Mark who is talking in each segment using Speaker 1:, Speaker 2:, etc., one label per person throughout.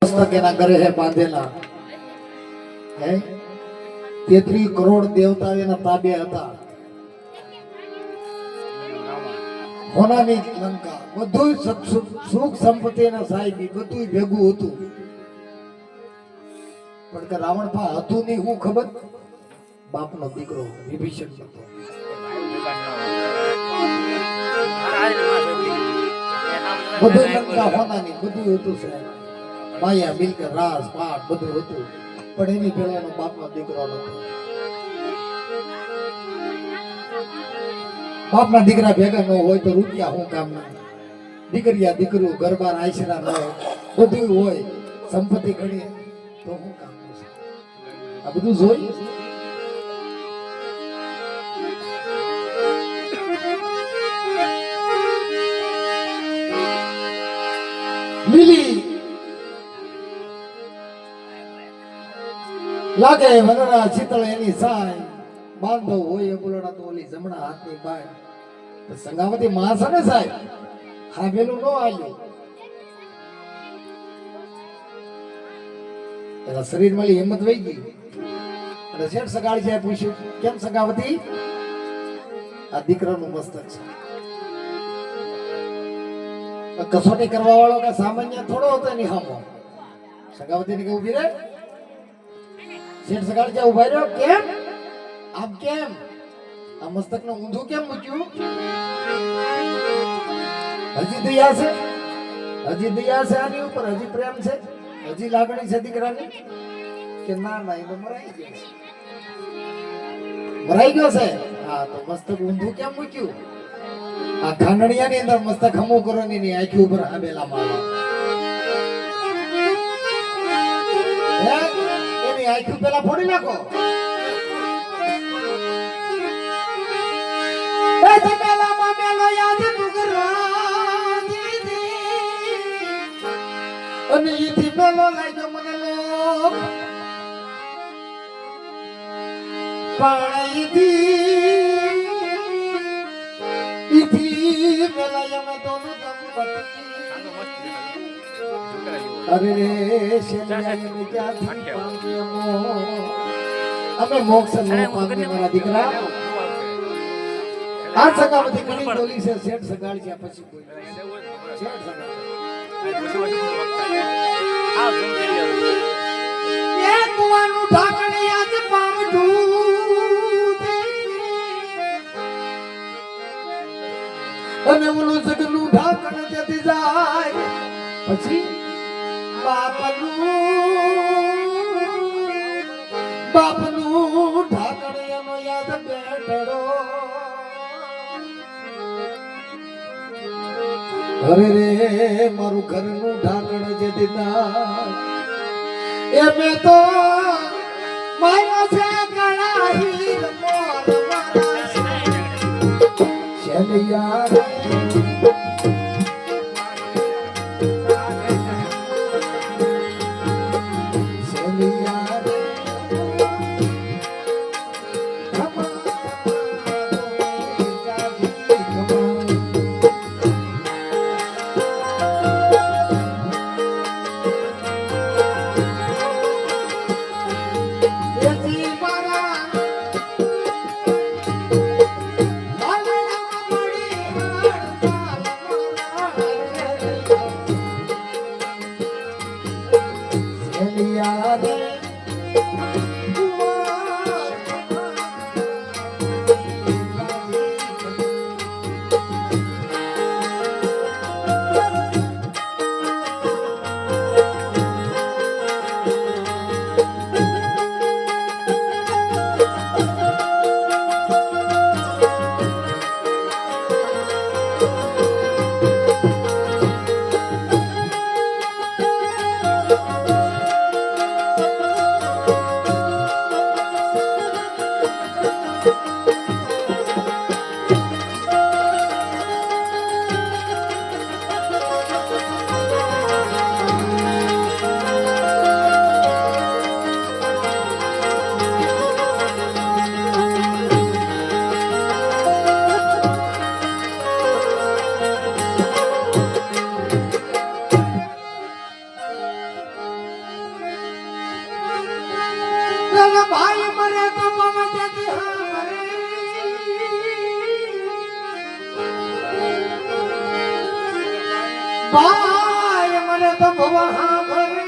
Speaker 1: મસ્તક એના ઘરે હે બાંધેલા હે 33 કરોડ દેવતા એના તાબે હતા. હોનાની લંકા બધું સુખ સંપત્તિ ના સાહેબી બધું ભેગું હતું. પણ કે રાવણ પા હતું નહીં હું ખબર બાપનો દીકરો વિભીષણ હતો. બધું લંકા હોનાની બધું હતું સાહેબ. માયા મિલકત રાસ પાટ બધું હતું. પણ એની પેલાનો બાપનો દીકરો નતો. બાપના દીકરા ભેગા ન હોય તો રૂપિયા હું કામ ના. દીકરીયા દીકરું ગરબાર આશરા ન હોય બધું હોય સંપત્તિ ઘણી તો હું કામ. આ બધું જોઈ લીલી લાગે વનરા શીતળ એની સાય બાંધો હોય બોલડા તો ઓલી જમણા હાથની બાય સંગાવતી માં છે ને સાહેબ હા પેલું નો આવ્યું એના શરીરમાં હિંમત વહી ગઈ અને શેઠ સગાડી છે પૂછ્યું કેમ સંગાવતી આ દીકરાનું મસ્તક છે કસોટી કરવા વાળો કે સામાન્ય થોડો હતો એની સામો સંગાવતી ને કે ઉભી રે શેઠ સગાડી છે ઉભા રહ્યો કેમ આપ કેમ આ મસ્તક નું ઊંધું કેમ મૂક્યું હજી દયા છે આની ઉપર હજી પ્રેમ છે હજી લાગણી છે દીકરાની કે ના ના એ તો મરાઈ ગયો છે હા તો મસ્તક ઊંધું કેમ મૂક્યું આ ખાંડણિયા ની અંદર મસ્તક હમું કરો ની આંખી ઉપર આવેલા માળા એની આંખી પેલા ફોડી નાખો અને ઈથી પેલો લાગ્યો મને લોક ઈથી પેલા અમે દોનું દંપતી અરે રે શેલિયાને ક્યાંથી પામ્યો અમે મોક્ષ ન પામ્યો મારા દીકરા આ સગાવતી ઘણી બોલી છે શેઠ સગાડ છે પછી કોઈ શેઠ સગાડ એક કુવાનું ઢાકણી આજ પામડું અને ઓલું જગનું ઢાકણ જતી જાય પછી બાપનું ઢાકણ એનો યાદ બેઠડો અરે રે મારું ઘરનું ઢાકણ જે દીધા એ મેં તો મારો છે કળાહી મોર મારા શેલિયા બોલ ભાઈ મરે તો પવન હા ભાઈ મને તો ભવા ભરે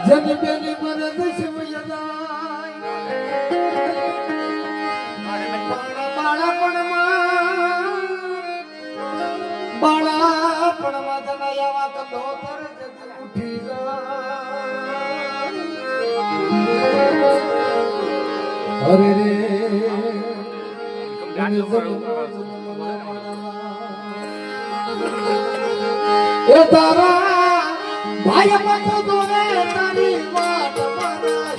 Speaker 1: જન બેની મરે તો શિવ યદાય બાળાપણમાં જનાયા કદો તર ઉઠી જાય હરે રે એ તારા ભાઈ મતો દોરે તારી વાત મારા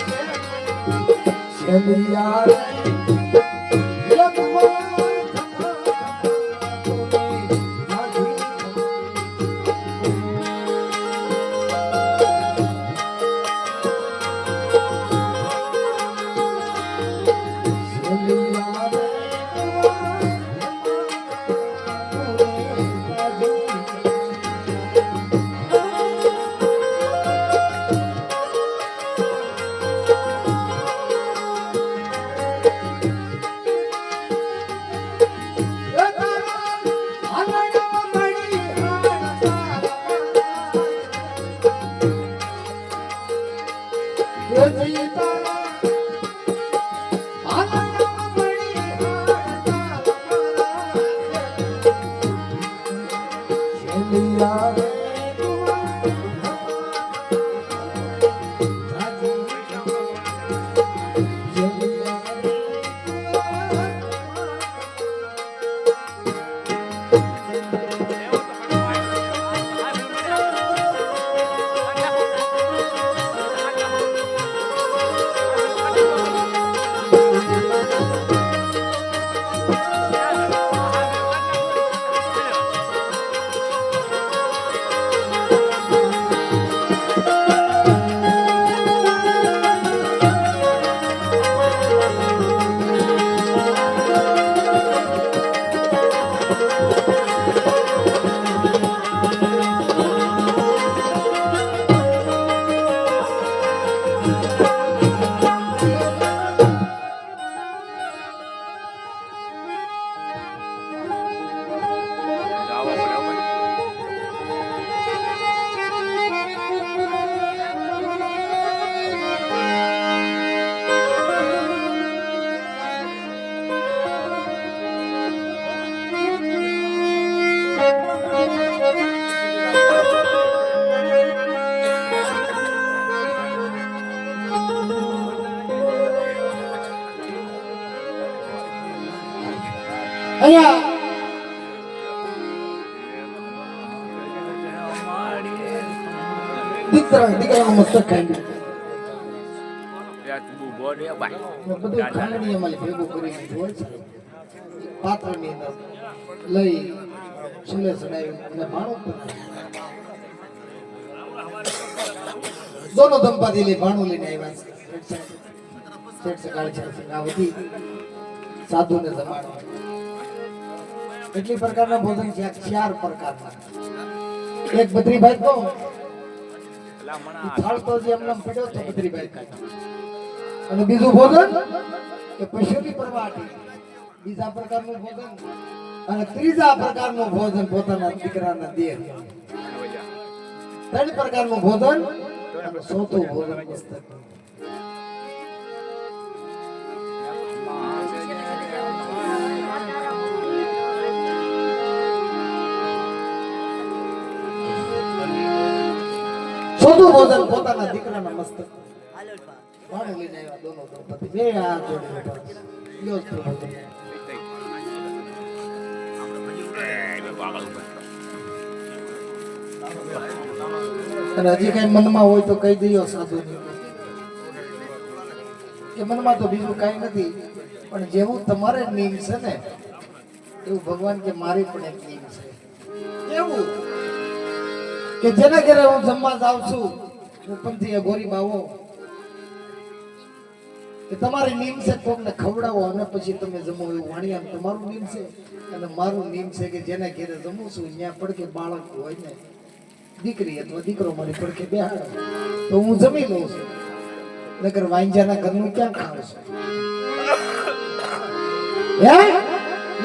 Speaker 1: છે યાર દીકરાનું મસ્તક ખાઈ બધું ખાંડણી અમારી ભેગું કરી હોય છે પાત્રની અંદર લઈ ચૂલે ચડાવી અને ભાણું દોનો દંપતી લઈ ભાણું લઈને આવ્યા છે સંગાવતી સાધુને જમાડવા કેટલી પ્રકારના ભોજન છે 4 પ્રકારના એક બદ્રીભાઈ તો થાળ તો જે એમને પડ્યો તો બદ્રીભાઈ અને બીજું ભોજન કે પશુની પરવાટી બીજા પ્રકારનું ભોજન અને ત્રીજા પ્રકારનું ભોજન પોતાના દીકરાના દેહ 3 પ્રકારનું ભોજન અને 4થું ભોજન મસ્તક સોધું ભોજન પોતાના દીકરાના મસ્તક ભાણું લઈને આવ્યા દોનો દંપતી બે હાથ જોડીને યો અને હજી કઈ મનમાં હોય તો કહી દઈયો સાધુ કે મનમાં તો બીજું કઈ નથી પણ જેવું તમારે નિયમ છે ને એવું ભગવાન કે મારી પણ એક નિયમ છે એવું કે જેના ઘરે હું જમવા જાઉં છું હું પંથી ગોરી બાવો કે તમારી નિયમ છે કોકને ખવડાવો અને પછી તમે જમો એવું વાણિયા તમારું નિયમ છે અને મારું નિયમ છે કે જેના ઘરે જમું છું ત્યાં પડકે બાળક હોય ને દીકરી અથવા દીકરો મારી પડકે બેહાડો તો હું જમી લઉં છું નકર વાંજાના ઘરનું ક્યાં ખાવશે? હે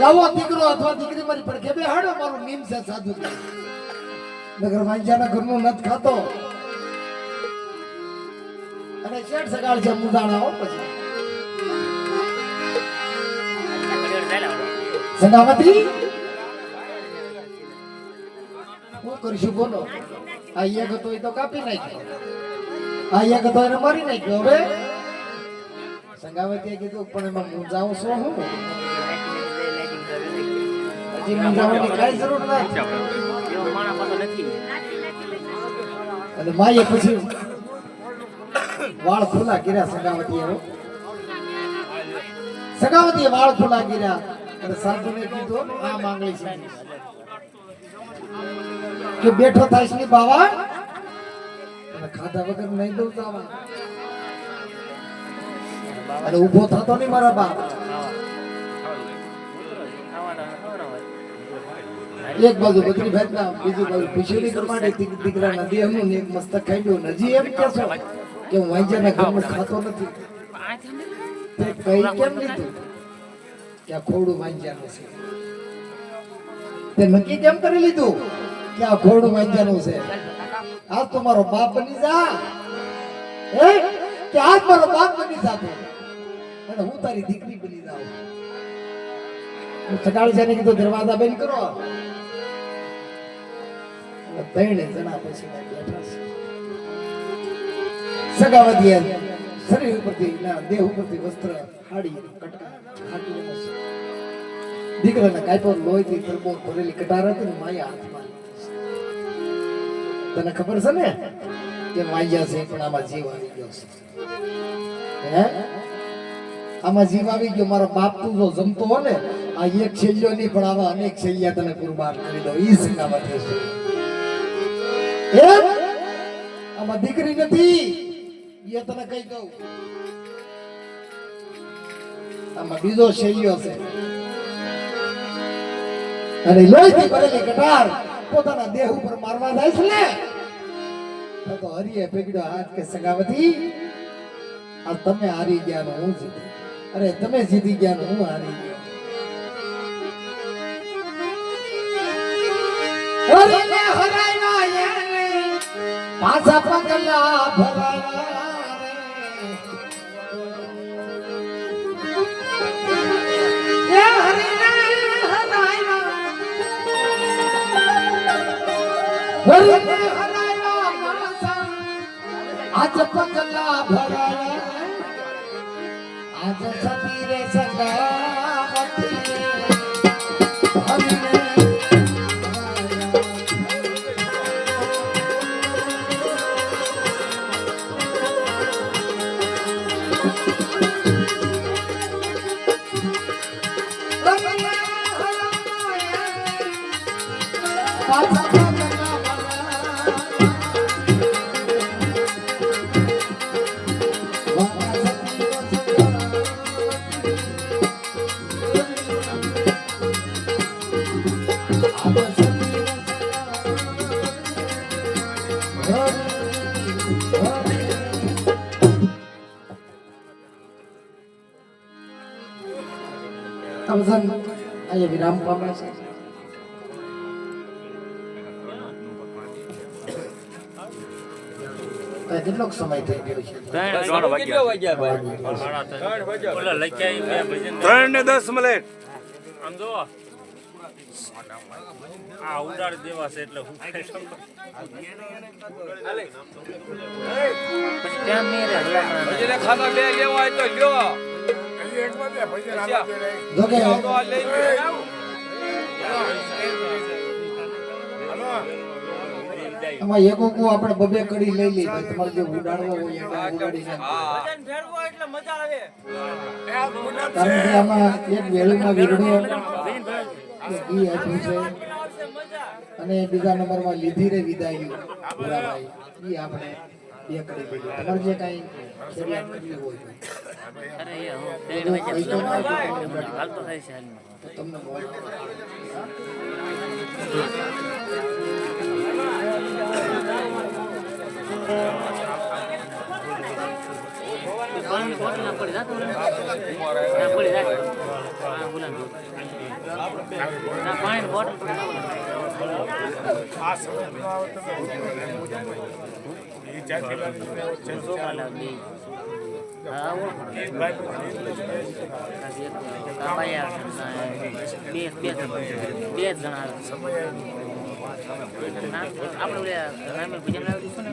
Speaker 1: લાવો દીકરો અથવા દીકરી મારી પડખે બે હાડો, મારું નીમ છે સાધુ. નગર વાંજાના ઘરનું નત ખાતો અને શેઠ સગાળ છે મુદાણા હો. પછી સગાવતી હું કરીશું બોલો? આ એક હતો એ તો કાપી નાખ્યો, આ એક હતો એને મારી નાખ્યો. હવે સગાવતીએ કીધું પણ એમાં હું જાઉં છું હું હજી મૂંઝાવાની કાંઈ જરૂર નથી. અને માએ પછી વાળ ખુલ્લા કર્યા સગાવતીએ. સગાવતીએ વાળ ખુલ્લા કર્યા અને સાધુને કીધું આ માંગણી છે કે બેઠો થાઈશ ની બાવા અને ખાધા વગર નહીં દઉં તાવા અને ઊભો થતો નહીં મારા બાપ. એક બાજુ બકરી ભેટના, બીજી બાજુ ખુશીની કરમાડે દીકરાના દેહનું એક મસ્તક ખાઈ ગયું. હજી એમ કહેશો કે હું વાંજાના ઘરનું ખાતો નથી. તે કઈ કેમ લીધું કે આ ખોડું વાંજાનું છે? તે નક્કી કેમ કરી લીધું કે આ ખોડું વાંજાનું છે? આજ તો મારો બાપ બની જા, હે કે આજ મારો બાપ બની જાતો અને હું તારી દીકરી બની જાઉં. સકાળ છે ને કીધું દરવાજા બંધ કરો. ત્રણે જણા પછી બેઠા છે. સગાવતી શરીર ઉપરથી દેહ ઉપરથી વસ્ત્ર હાડી કટકા હાટી છે. દીકરાના કાપો લોહીથી તરબો ભરેલી કટાર હતી ને માયા હાથમાં. તને ખબર છે ને કે માયા છે પણ આમાં જીવ આવી ગયો છે. હે આમાં જીવ આવી ગયો. મારો બાપ તું જો જમતો હો ને આ એક છેલ્યો નહીં પણ આવા અનેક છેલ્યા તને કુરબાન કરી દો. ઈ સગાવતી છે. આમાં દીકરી નથી એ તને કઈ દઉં. આમાં બીજો શૈલ્યો છે અને લોહીથી ભરેલી કટાર પોતાના દેહ ઉપર મારવા જાય છે ને તો હરિએ પકડ્યો હાથ કે સગાવતી આ તમે હારી ગયા ને હું જીતી. અરે તમે જીતી ગયા ને હું હારી ગયો. હરિને હરાવ્યા પાછા પગલા ભરાયા રે હરિને હરાવ્યા માસા આજ પગલા ભરાયા આજ સતીરે સગાવતી હરિને અહીંયા વિરામ પામે છે. કેટલો સમય થઈ ગયો છે?
Speaker 2: 3:10
Speaker 3: આમ જો આ ઉડાડ દેવા છે એટલે હું પછી ત્યાં મેરે
Speaker 2: ભજીને ખાતા બે લેવા હોય તો લ્યો.
Speaker 1: આમાં એક આપણે બબે કડી લઈ લઈ તમારે જે ઉડાડવો હોય ઉડાડી
Speaker 3: એટલે મજા આવે.
Speaker 1: કારણ કે આમાં એક વેળીમાં વીરડો ઘી આપ્યું છે અને બીજા નંબરમાં લીધી રે વિદાય ભૂરાભાઈ ઈ આપણે બે કરી દીધું. તમારે જે કાંઈ ફરિયાદ કરવી હોય
Speaker 3: હાલતો થાય છે
Speaker 1: તો તમને
Speaker 4: પડી જાતો ને ના પડી જાય હા બોલા ના પાણી બોટલ બે જણા આપણે નામે બીજા લાવી દઈશું ને